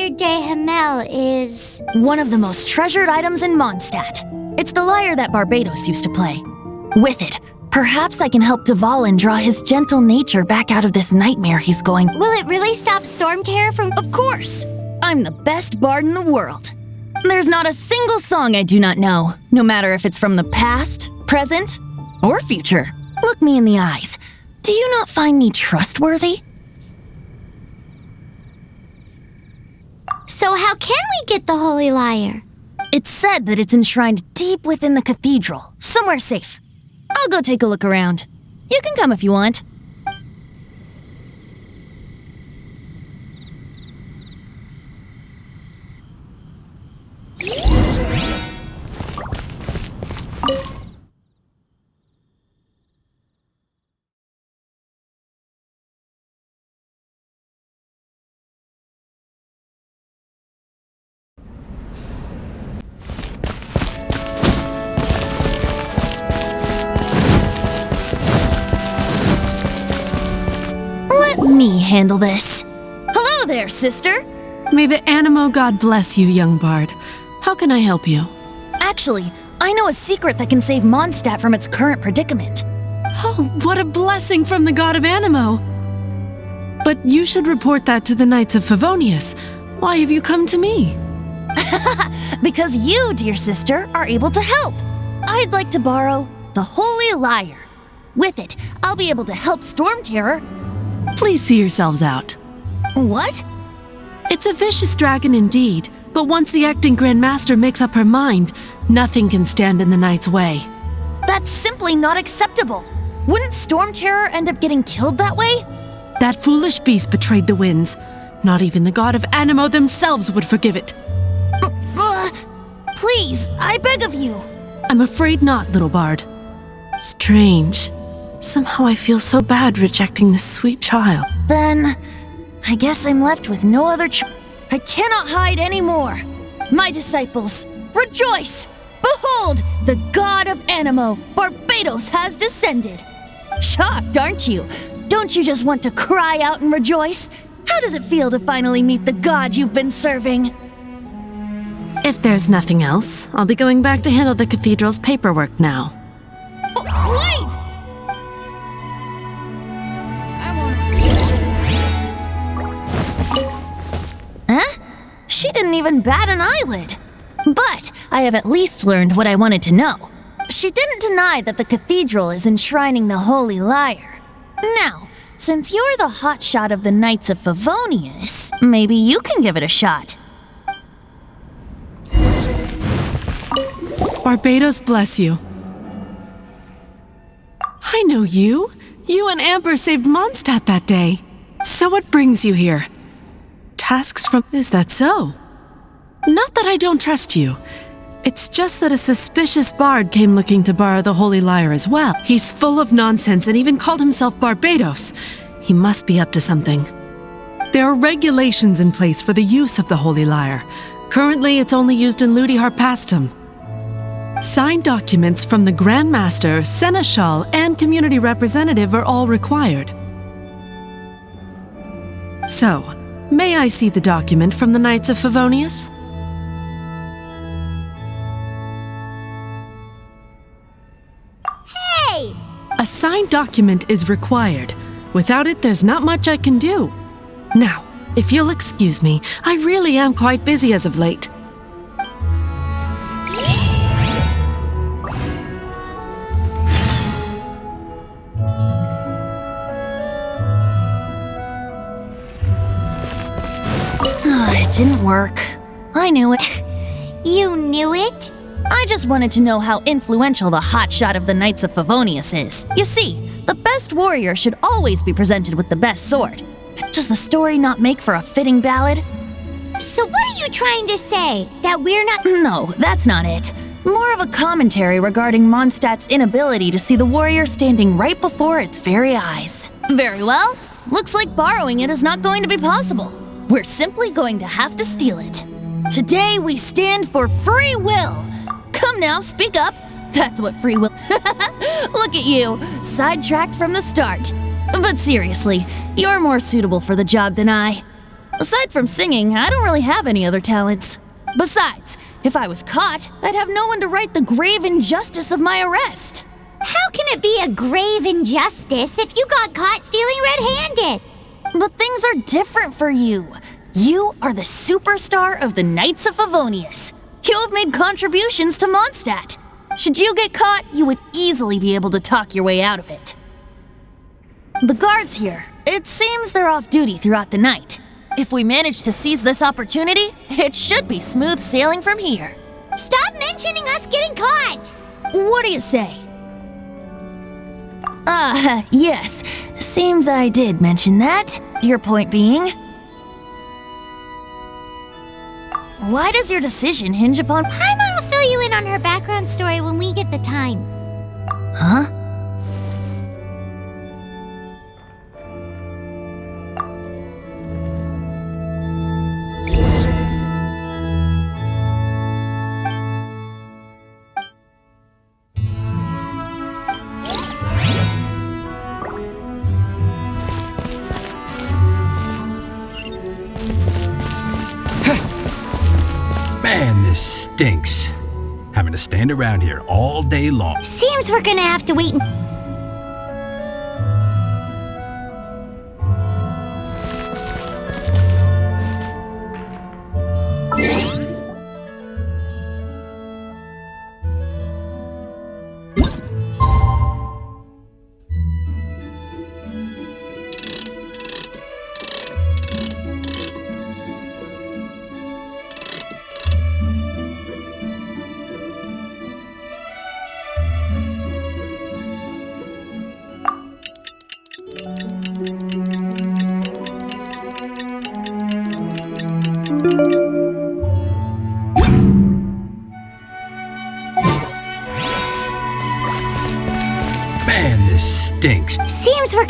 lyre de Hamel is... one of the most treasured items in Mondstadt. It's the lyre that Barbados used to play. With it, perhaps I can help Dvalin draw his gentle nature back out of this nightmare he's going. Will it really stop Storm Terror from... Of course! I'm the best bard in the world. There's not a single song I do not know, no matter if it's from the past, present, or future. Look me in the eyes. Do you not find me trustworthy? So how can we get the Holy Lyre? It's said that it's enshrined deep within the cathedral, somewhere safe. I'll go take a look around. You can come if you want. Let me handle this. Hello there, sister! May the Animo God bless you, young bard. How can I help you? Actually, I know a secret that can save Mondstadt from its current predicament. Oh, what a blessing from the god of Animo! But you should report that to the Knights of Favonius. Why have you come to me? Because you, dear sister, are able to help. I'd like to borrow the Holy Lyre. With it, I'll be able to help Storm Terror. Please see yourselves out. What? It's a vicious dragon indeed, but once the acting Grand Master makes up her mind, nothing can stand in the Knight's way. That's simply not acceptable. Wouldn't Storm Terror end up getting killed that way? That foolish beast betrayed the winds. Not even the god of Animo themselves would forgive it. Please, I beg of you. I'm afraid not, little bard. Strange. Somehow I feel so bad rejecting this sweet child. Then, I guess I'm left with no other choice. I cannot hide anymore. My disciples, rejoice! Behold, the god of Animo, Barbados, has descended. Shocked, aren't you? Don't you just want to cry out and rejoice? How does it feel to finally meet the god you've been serving? If there's nothing else, I'll be going back to handle the cathedral's paperwork now. Wait! Huh? She didn't even bat an eyelid. But I have at least learned what I wanted to know. She didn't deny that the cathedral is enshrining the Holy Lyre. Now, since you're the hotshot of the Knights of Favonius, maybe you can give it a shot. Barbados bless you. I know you. You and Amber saved Mondstadt that day. So what brings you here? Tasks from... Is that so? Not that I don't trust you. It's just that a suspicious bard came looking to borrow the Holy Lyre as well. He's full of nonsense and even called himself Barbados. He must be up to something. There are regulations in place for the use of the Holy Lyre. Currently, it's only used in Ludi Harpastum. Signed documents from the Grand Master, Seneschal, and Community Representative are all required. So, may I see the document from the Knights of Favonius? Hey! A signed document is required. Without it, there's not much I can do. Now, if you'll excuse me, I really am quite busy as of late. It didn't work. I knew it. You knew it? I just wanted to know how influential the hotshot of the Knights of Favonius is. You see, the best warrior should always be presented with the best sword. Does the story not make for a fitting ballad? So what are you trying to say? That we're not... No, that's not it. More of a commentary regarding Mondstadt's inability to see the warrior standing right before its very eyes. Very well. Looks like borrowing it is not going to be possible. We're simply going to have to steal it. Today we stand for free will. Come now, speak up. That's what free will... Look at you, sidetracked from the start. But seriously, you're more suitable for the job than I. Aside from singing, I don't really have any other talents. Besides, if I was caught, I'd have no one to right the grave injustice of my arrest. How can it be a grave injustice if you got caught stealing red-handed? But things are different for you. You are the superstar of the Knights of Favonius. You have made contributions to Mondstadt. Should you get caught, you would easily be able to talk your way out of it. The guards here, it seems they're off duty throughout the night. If we manage to seize this opportunity, it should be smooth sailing from here. Stop mentioning us getting caught! What do you say? Yes. Seems I did mention that. Your point being? Why does your decision hinge upon— Paimon will fill you in on her background story when we get the time. Huh? Man, this stinks. Having to stand around here all day long. Seems we're gonna have to wait. Man, this stinks. Seems we're.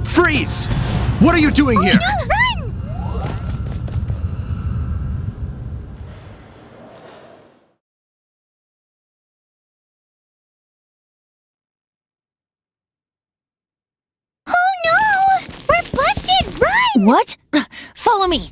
Freeze! What are you doing here? No, What? Follow me.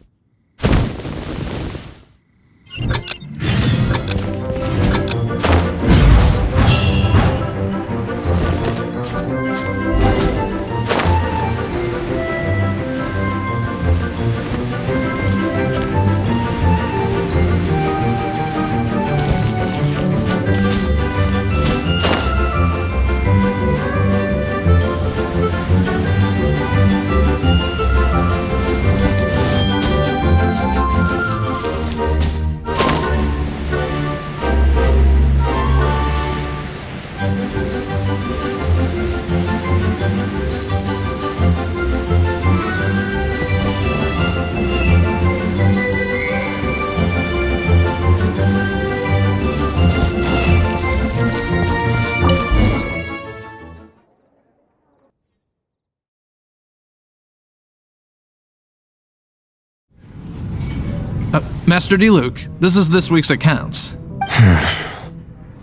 Master D-Luke, this is this week's accounts.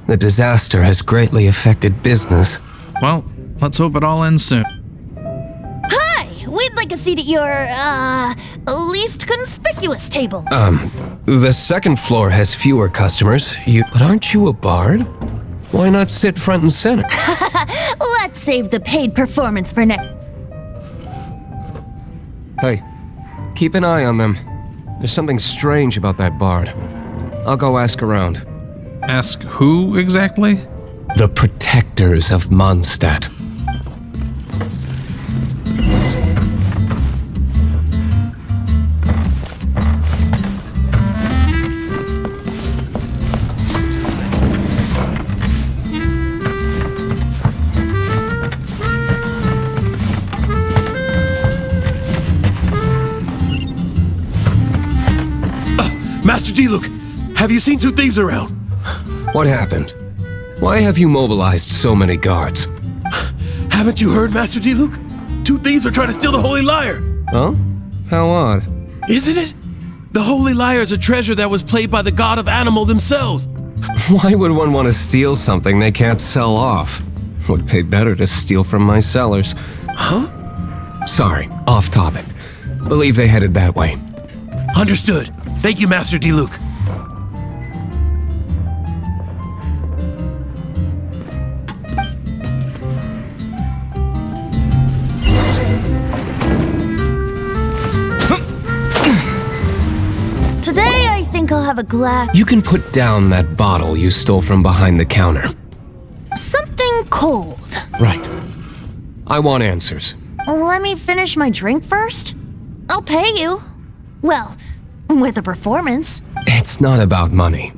The disaster has greatly affected business. Well, let's hope it all ends soon. Hi! We'd like a seat at your, least conspicuous table. The second floor has fewer customers. But aren't you a bard? Why not sit front and center? Let's save the paid performance for next. Hey, keep an eye on them. There's something strange about that bard. I'll go ask around. Ask who exactly? The protectors of Mondstadt. Master D-Luke, have you seen two thieves around? What happened? Why have you mobilized so many guards? Haven't you heard, Master D-Luke? Two thieves are trying to steal the Holy Lyre. Oh? How odd. Isn't it? The Holy Lyre is a treasure that was played by the god of animal themselves. Why would one want to steal something they can't sell off? Would pay better to steal from my sellers. Huh? Sorry, off topic. Believe they headed that way. Understood. Thank you, Master D-Luke. Today, I think I'll have a glass. You can put down that bottle you stole from behind the counter. Something cold. Right. I want answers. Let me finish my drink first. I'll pay you. Well, with a performance. It's not about money.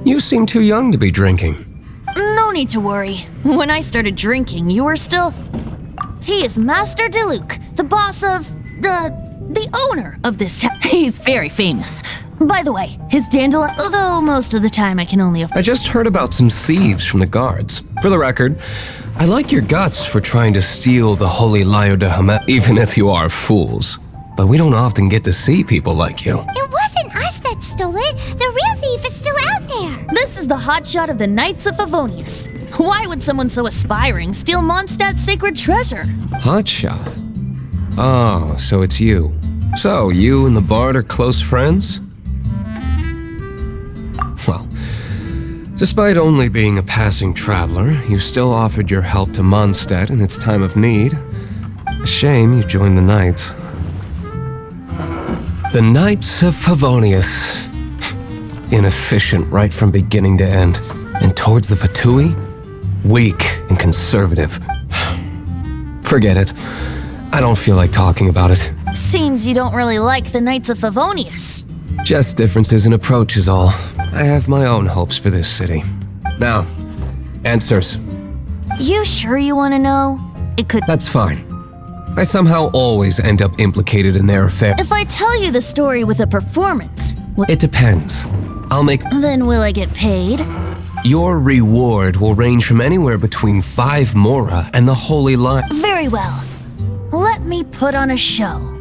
You seem too young to be drinking. No need to worry. When I started drinking, you were still... He is Master D-Luke, the boss of... the owner of this town. He's very famous. By the way, his dandelion... Although most of the time I can only afford... I just heard about some thieves from the guards. For the record, I like your guts for trying to steal the Holy Lyre de Hamet, even if you are fools. But we don't often get to see people like you. It wasn't us that stole it. The real thief is still out there. This is the hotshot of the Knights of Favonius. Why would someone so aspiring steal Mondstadt's sacred treasure? Hotshot? Oh, so it's you. So, you and the bard are close friends? Well, despite only being a passing traveler, you still offered your help to Mondstadt in its time of need. A shame you joined the Knights. The Knights of Favonius. Inefficient right from beginning to end. And towards the Fatui, weak and conservative. Forget it. I don't feel like talking about it. Seems you don't really like the Knights of Favonius. Just differences in approach is all. I have my own hopes for this city. Now, answers. You sure you want to know? It could... That's fine. I somehow always end up implicated in their affair. If I tell you the story with a performance... It depends. I'll make... Then will I get paid? Your reward will range from anywhere between 5 mora and the Holy Lyre. Very well. Let me put on a show.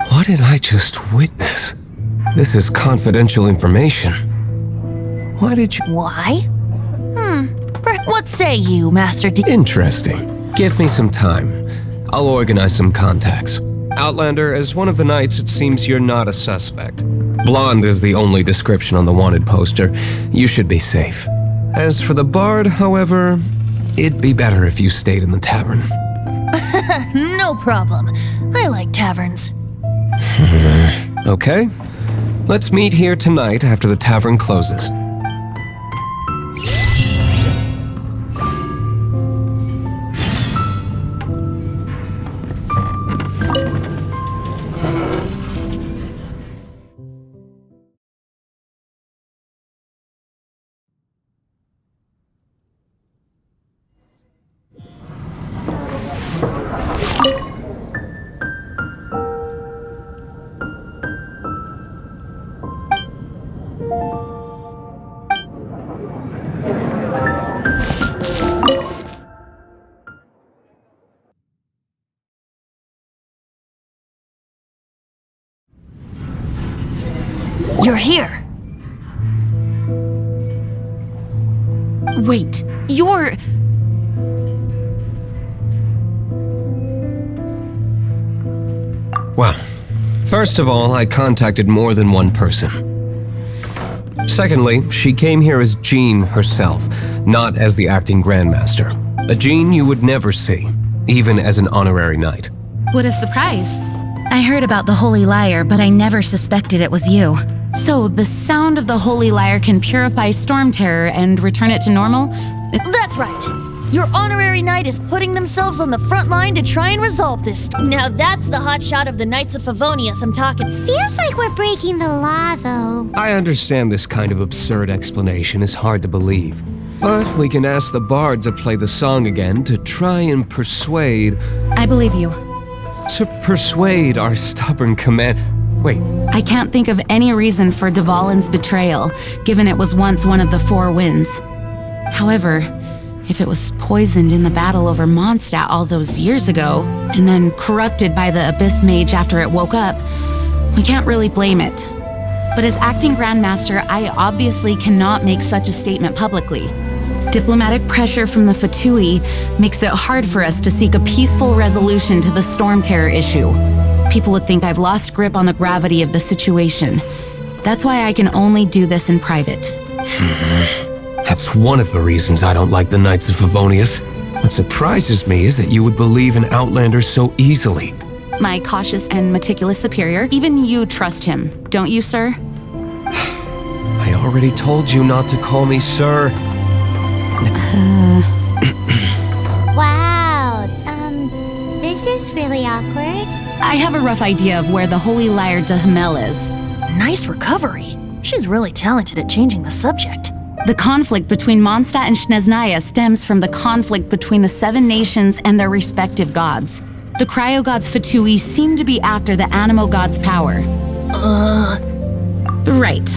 What did I just witness? This is confidential information. Why did you... Why? What say you, Master D? Interesting. Give me some time. I'll organize some contacts. Outlander, as one of the knights, it seems you're not a suspect. Blonde is the only description on the wanted poster. You should be safe. As for the bard, however, it'd be better if you stayed in the tavern. No problem. I like taverns. Okay. Let's meet here tonight after the tavern closes. You're here. Wait, you're... Well, first of all, I contacted more than one person. Secondly, she came here as Jean herself, not as the acting Grandmaster. A Jean you would never see, even as an honorary knight. What a surprise. I heard about the Holy Lyre, but I never suspected it was you. So, the sound of the Holy Lyre can purify Storm Terror and return it to normal? That's right! Your honorary knight is putting themselves on the front line to try and resolve this. Now that's the hot shot of the Knights of Favonius I'm talking. Feels like we're breaking the law, though. I understand this kind of absurd explanation is hard to believe. But we can ask the bard to play the song again to try and persuade... I believe you. To persuade our stubborn command... Wait, I can't think of any reason for Dvalin's betrayal, given it was once one of the Four Winds. However, if it was poisoned in the battle over Mondstadt all those years ago, and then corrupted by the Abyss Mage after it woke up, we can't really blame it. But as acting Grandmaster, I obviously cannot make such a statement publicly. Diplomatic pressure from the Fatui makes it hard for us to seek a peaceful resolution to the Storm Terror issue. People would think I've lost grip on the gravity of the situation. That's why I can only do this in private. That's one of the reasons I don't like the Knights of Favonius. What surprises me is that you would believe in Outlander so easily. My cautious and meticulous superior, even you trust him, don't you, sir? I already told you not to call me sir. Wow, this is really awkward. I have a rough idea of where the Holy Lyre de Himmel is. Nice recovery. She's really talented at changing the subject. The conflict between Mondstadt and Snezhnaya stems from the conflict between the Seven Nations and their respective gods. The Cryo Gods Fatui seem to be after the Animo God's power. Right.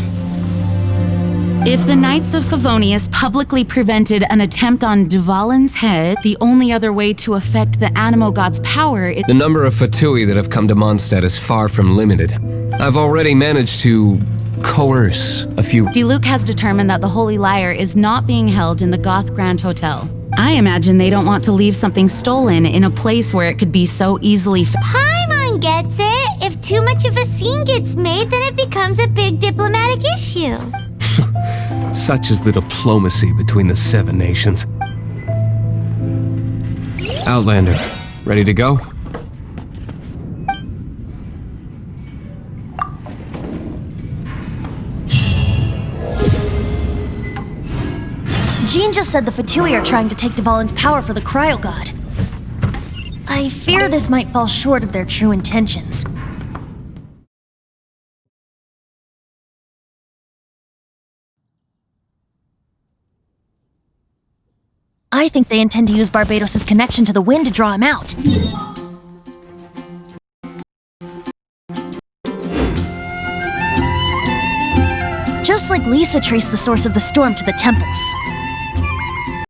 If the Knights of Favonius publicly prevented an attempt on Dvalin's head, the only other way to affect the Animo God's power is— The number of Fatui that have come to Mondstadt is far from limited. I've already managed to coerce a few— Diluc has determined that the Holy Lyre is not being held in the Goth Grand Hotel. I imagine they don't want to leave something stolen in a place where it could be so easily Paimon gets it. If too much of a scene gets made, then it becomes a big diplomatic issue. Such is the diplomacy between the Seven Nations. Outlander, ready to go? Jean just said the Fatui are trying to take Dvalin's power for the Cryo God. I fear this might fall short of their true intentions. I think they intend to use Barbados' connection to the wind to draw him out. Just like Lisa traced the source of the storm to the temples.